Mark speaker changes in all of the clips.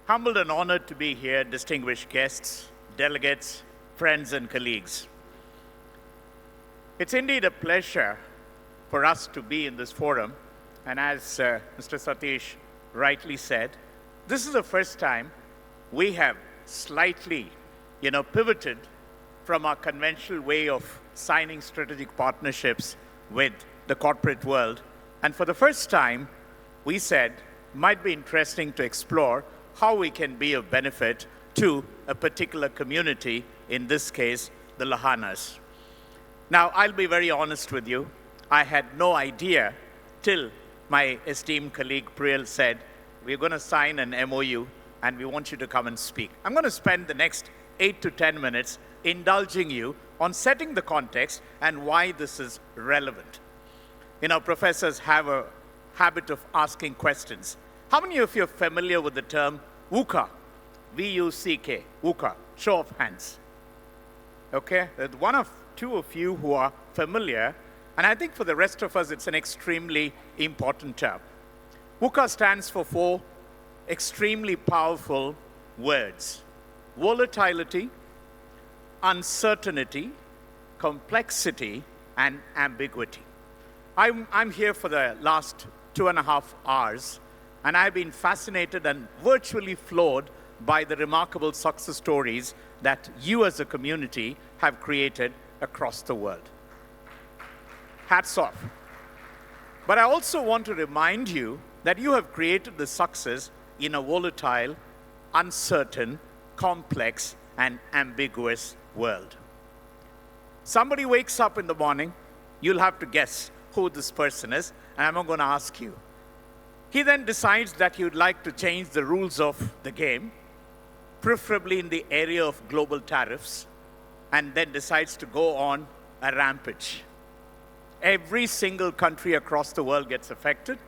Speaker 1: Humbled and honored to be here, distinguished guests, delegates, friends, and colleagues. It's indeed a pleasure for us to be in this forum, and as Mr. Satish rightly said, this is the first time we have slightly, pivoted from our conventional way of signing strategic partnerships with the corporate world. And for the first time, we said, might be interesting to explore how we can be of benefit to a particular community, in this case, the Lohanas. Now, I'll be very honest with you. I had no idea till my esteemed colleague Priya said, we're going to sign an MOU and we want you to come and speak. I'm going to spend the next 8 to 10 minutes indulging you on setting the context and why this is relevant. Professors have a habit of asking questions. How many of you are familiar with the term VUCA? V-U-C-K, VUCA, show of hands. Okay, there's one of two of you who are familiar, and I think for the rest of us, it's an extremely important term. VUCA stands for four extremely powerful words: volatility, uncertainty, complexity, and ambiguity. I'm here for the last 2.5 hours, and I've been fascinated and virtually floored by the remarkable success stories that you as a community have created across the world. Hats off. But I also want to remind you that you have created the success in a volatile, uncertain, complex, and ambiguous world. Somebody wakes up in the morning, you'll have to guess who this person is, and I'm not going to ask you. He then decides that he would like to change the rules of the game, preferably in the area of global tariffs, and then decides to go on a rampage. Every single country across the world gets affected,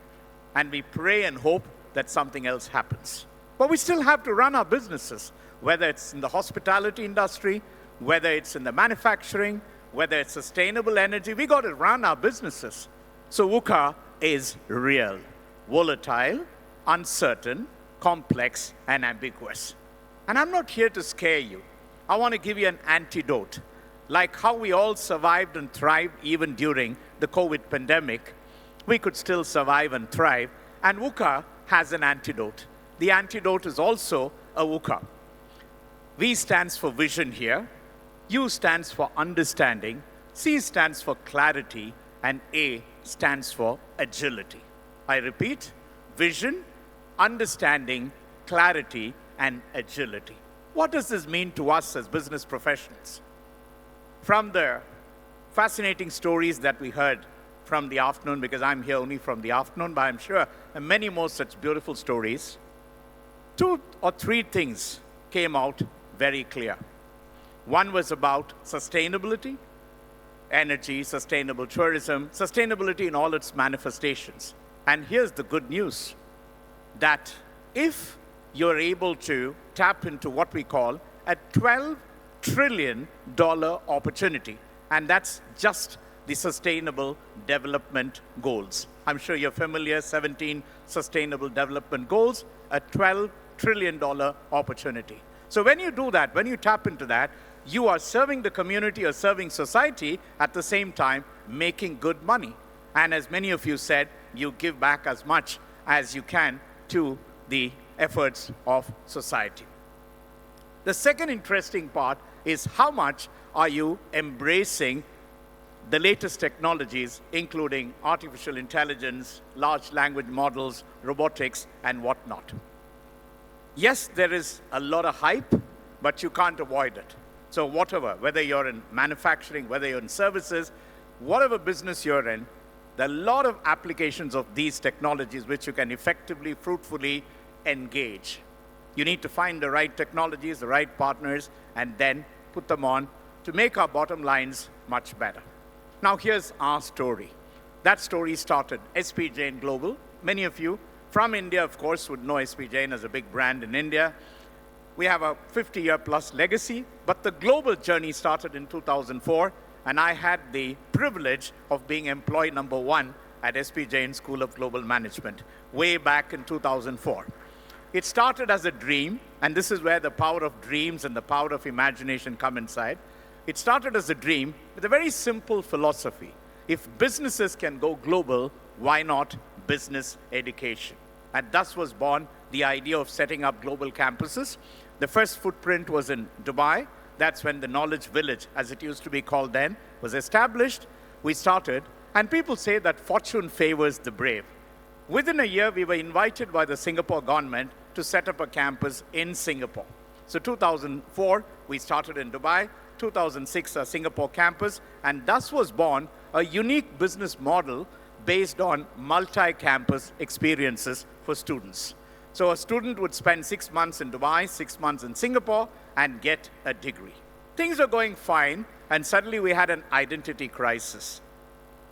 Speaker 1: and we pray and hope that something else happens. But we still have to run our businesses, whether it's in the hospitality industry, whether it's in the manufacturing, whether it's sustainable energy. We got to run our businesses. So VUCA is real, volatile, uncertain, complex, and ambiguous. And I'm not here to scare you. I want to give you an antidote. Like how we all survived and thrived even during the COVID pandemic, we could still survive and thrive. And VUCA has an antidote. The antidote is also a VUCA. V stands for vision here. U stands for understanding. C stands for clarity. And A stands for agility. I repeat, vision, understanding, clarity, and agility. What does this mean to us as business professionals? From the fascinating stories that we heard from the afternoon, because I'm here only from the afternoon, but I'm sure there are many more such beautiful stories, 2 or 3 things came out very clear. One was about sustainability, energy, sustainable tourism, sustainability in all its manifestations. And here's the good news, that if you're able to tap into what we call a $12 trillion opportunity, and that's just the Sustainable Development Goals. I'm sure you're familiar, 17 Sustainable Development Goals, a $12 trillion opportunity. So when you do that, when you tap into that, you are serving the community or serving society at the same time, making good money. And as many of you said, you give back as much as you can to the efforts of society. The second interesting part is how much are you embracing the latest technologies, including artificial intelligence, large language models, robotics, and whatnot. Yes, there is a lot of hype, but you can't avoid it. So whatever, whether you're in manufacturing, whether you're in services, whatever business you're in, there are a lot of applications of these technologies which you can effectively, fruitfully engage. You need to find the right technologies, the right partners, and then put them on to make our bottom lines much better. Now here's our story. That story started SP Jain Global. Many of you from India, of course, would know SP Jain as a big brand in India. We have a 50-year plus legacy, but the global journey started in 2004, and I had the privilege of being employee #1 at SP Jain School of Global Management way back in 2004. it started as a dream, and this is where the power of dreams and the power of imagination come inside. It started as a dream with a very simple philosophy. If businesses can go global, why not business education? And thus was born the idea of setting up global campuses. The first footprint was in Dubai. That's when the Knowledge Village, as it used to be called then, was established. We started, and people say that fortune favors the brave. Within a year, we were invited by the Singapore government to set up a campus in Singapore. So 2004, we started in Dubai. 2006, a Singapore campus, and thus was born a unique business model based on multi-campus experiences for students. So a student would spend 6 months in Dubai, 6 months in Singapore, and get a degree. Things were going fine, and suddenly we had an identity crisis.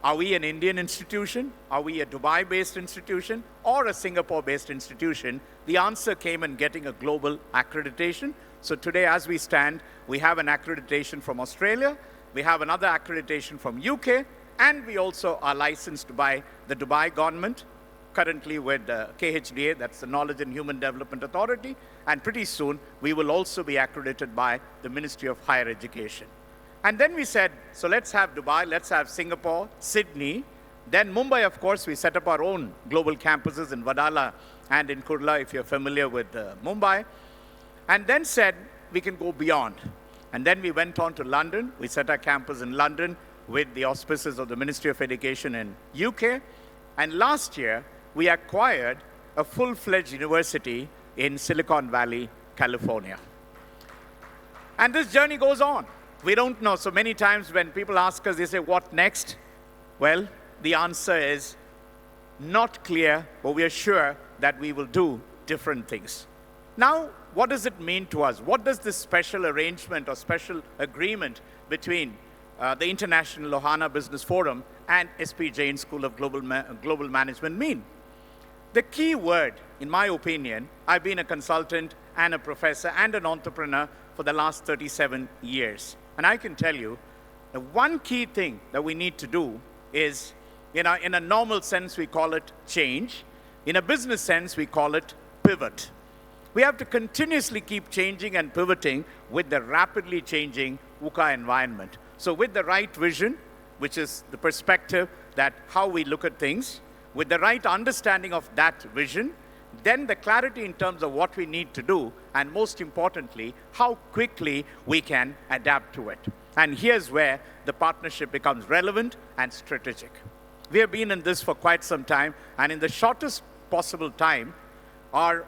Speaker 1: Are we an Indian institution? Are we a Dubai-based institution or a Singapore-based institution? The answer came in getting a global accreditation. So today, as we stand, we have an accreditation from Australia, we have another accreditation from UK, and we also are licensed by the Dubai government, currently with KHDA, that's the Knowledge and Human Development Authority, and pretty soon we will also be accredited by the Ministry of Higher Education. And then we said, so let's have Dubai, let's have Singapore, Sydney. Then Mumbai, of course, we set up our own global campuses in Vadala and in Kurla, if you're familiar with Mumbai. And then said, we can go beyond. And then we went on to London. We set our campus in London with the auspices of the Ministry of Education in UK. And last year, we acquired a full-fledged university in Silicon Valley, California. And this journey goes on. We don't know. So many times when people ask us, they say, what next? Well, the answer is not clear, but we are sure that we will do different things. Now, what does it mean to us? What does this special arrangement or special agreement between the International Lohana Business Forum and SP Jain School of Global Management mean? The key word, in my opinion, I've been a consultant and a professor and an entrepreneur for the last 37 years. And I can tell you, the one key thing that we need to do is, in a normal sense, we call it change. In a business sense, we call it pivot. We have to continuously keep changing and pivoting with the rapidly changing VUCA environment. So with the right vision, which is the perspective that how we look at things, with the right understanding of that vision, then the clarity in terms of what we need to do, and most importantly, how quickly we can adapt to it. And here's where the partnership becomes relevant and strategic. We have been in this for quite some time, and in the shortest possible time, our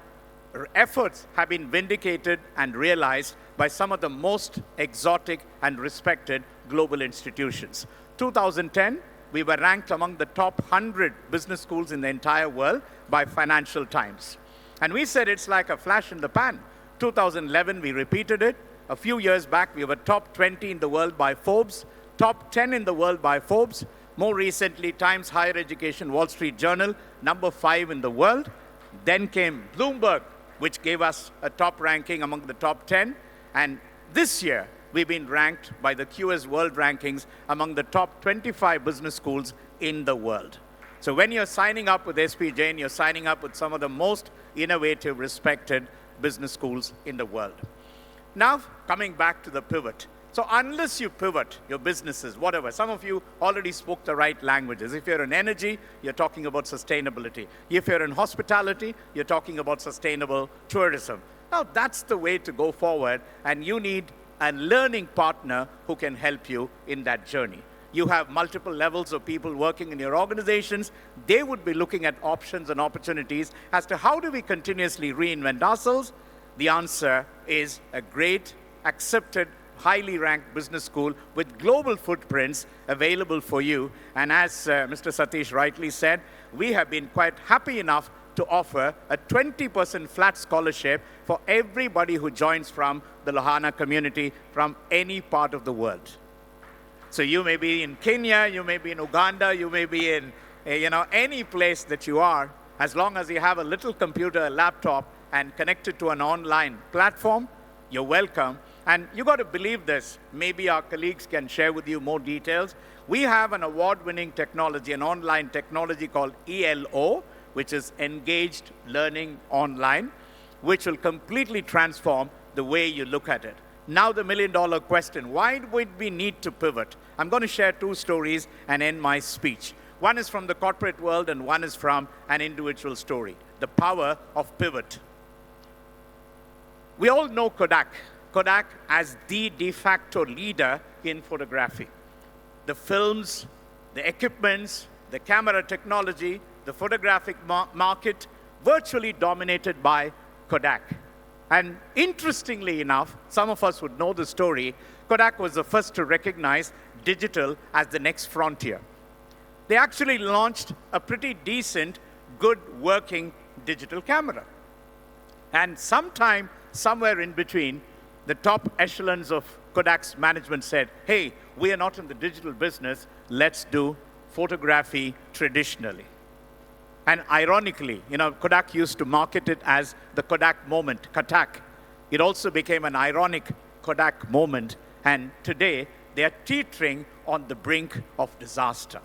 Speaker 1: efforts have been vindicated and realized by some of the most exotic and respected global institutions. 2010, we were ranked among the top 100 business schools in the entire world by Financial Times. And we said it's like a flash in the pan. 2011, we repeated it. A few years back, we were top 20 in the world by Forbes, top 10 in the world by Forbes. More recently, Times Higher Education Wall Street Journal, number 5 in the world. Then came Bloomberg, which gave us a top ranking among the top 10. And this year, we've been ranked by the QS World Rankings among the top 25 business schools in the world. So when you're signing up with SP Jain, you're signing up with some of the most innovative, respected business schools in the world. Now, coming back to the pivot. So unless you pivot your businesses, whatever, some of you already spoke the right languages. If you're in energy, you're talking about sustainability. If you're in hospitality, you're talking about sustainable tourism. Now, that's the way to go forward, and you need a learning partner who can help you in that journey. You have multiple levels of people working in your organizations. They would be looking at options and opportunities as to how do we continuously reinvent ourselves. The answer is a great, accepted, highly ranked business school with global footprints available for you. And as Mr. Satish rightly said, we have been quite happy enough to offer a 20% flat scholarship for everybody who joins from the Lohana community from any part of the world. So you may be in Kenya, you may be in Uganda, you may be in any place that you are, as long as you have a little computer, a laptop, and connected to an online platform, you're welcome. And you got to believe this. Maybe our colleagues can share with you more details. We have an award-winning technology, an online technology called ELO, which is Engaged Learning Online. which will completely transform the way you look at it. Now the million-dollar question, why would we need to pivot? I'm going to share two stories and end my speech. One is from the corporate world and one is from an individual story. The power of pivot. We all know Kodak. Kodak as the de facto leader in photography. The films, the equipments, the camera technology, the photographic market virtually dominated by Kodak. And interestingly enough, some of us would know the story, Kodak was the first to recognize digital as the next frontier. They actually launched a pretty decent, good working digital camera. And sometime, somewhere in between, the top echelons of Kodak's management said, hey, we are not in the digital business, let's do photography traditionally. And ironically, Kodak used to market it as the Kodak moment, Kodak. It also became an ironic Kodak moment, and today they are teetering on the brink of disaster.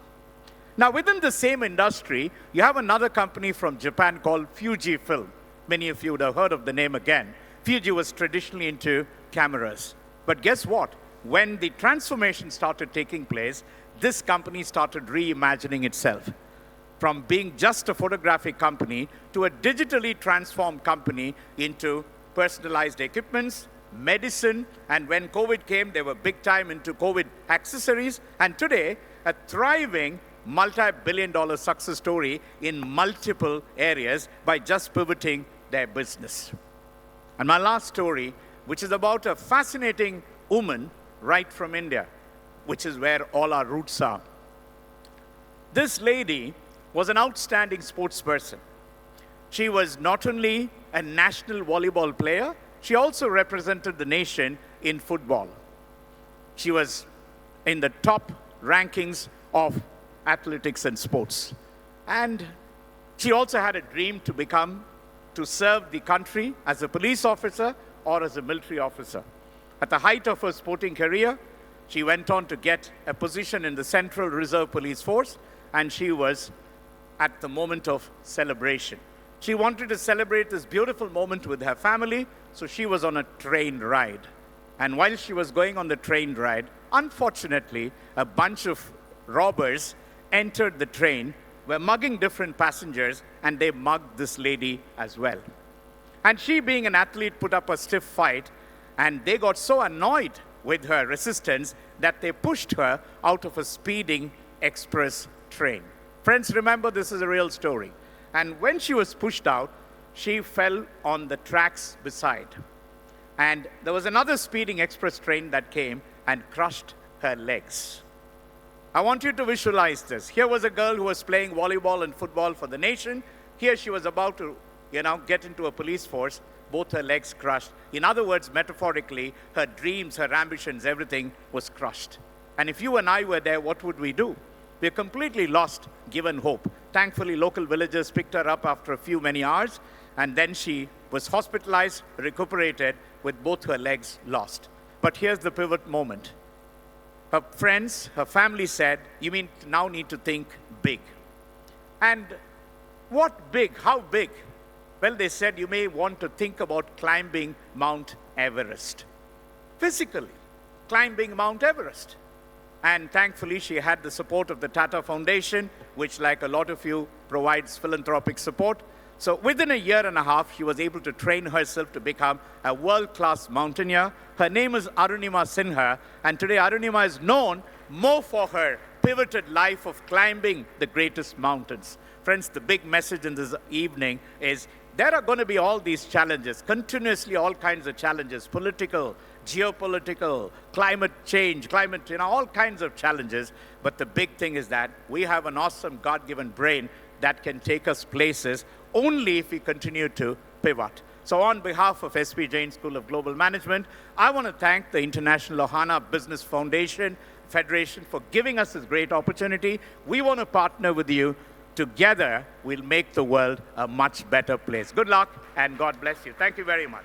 Speaker 1: Now, within the same industry, you have another company from Japan called Fujifilm. Many of you would have heard of the name again. Fuji was traditionally into cameras. But guess what? When the transformation started taking place, this company started reimagining itself. From being just a photographic company to a digitally transformed company into personalized equipments, medicine, and when COVID came, they were big time into COVID accessories, and today, a thriving multi-billion-dollar success story in multiple areas by just pivoting their business. And my last story, which is about a fascinating woman right from India, which is where all our roots are. This lady was an outstanding sports person. She was not only a national volleyball player, she also represented the nation in football. She was in the top rankings of athletics and sports. And she also had a dream to serve the country as a police officer or as a military officer. At the height of her sporting career, she went on to get a position in the Central Reserve Police Force, and she was at the moment of celebration. She wanted to celebrate this beautiful moment with her family, so she was on a train ride. And while she was going on the train ride, unfortunately, a bunch of robbers entered the train, were mugging different passengers, and they mugged this lady as well. And she, being an athlete, put up a stiff fight, and they got so annoyed with her resistance that they pushed her out of a speeding express train. Friends, remember, this is a real story. And when she was pushed out, she fell on the tracks beside. And there was another speeding express train that came and crushed her legs. I want you to visualize this. Here was a girl who was playing volleyball and football for the nation. Here she was about to, get into a police force. Both her legs crushed. In other words, metaphorically, her dreams, her ambitions, everything was crushed. And if you and I were there, what would we do? We're completely lost, given hope. Thankfully, local villagers picked her up after many hours, and then she was hospitalized, recuperated, with both her legs lost. But here's the pivot moment. Her friends, her family said, you now need to think big. And what big? How big? Well, they said you may want to think about climbing Mount Everest. Physically, climbing Mount Everest. And thankfully, she had the support of the Tata Foundation, which, like a lot of you, provides philanthropic support. So within a year and a half, she was able to train herself to become a world-class mountaineer. Her name is Arunima Sinha, and today Arunima is known more for her pivoted life of climbing the greatest mountains. Friends, the big message in this evening is there are going to be all these challenges, continuously all kinds of challenges, political, geopolitical, climate change, all kinds of challenges. But the big thing is that we have an awesome God-given brain that can take us places only if we continue to pivot. So on behalf of SP Jain School of Global Management, I want to thank the International Lohana Business Foundation Federation for giving us this great opportunity. We want to partner with you. Together, we'll make the world a much better place. Good luck, and God bless you. Thank you very much.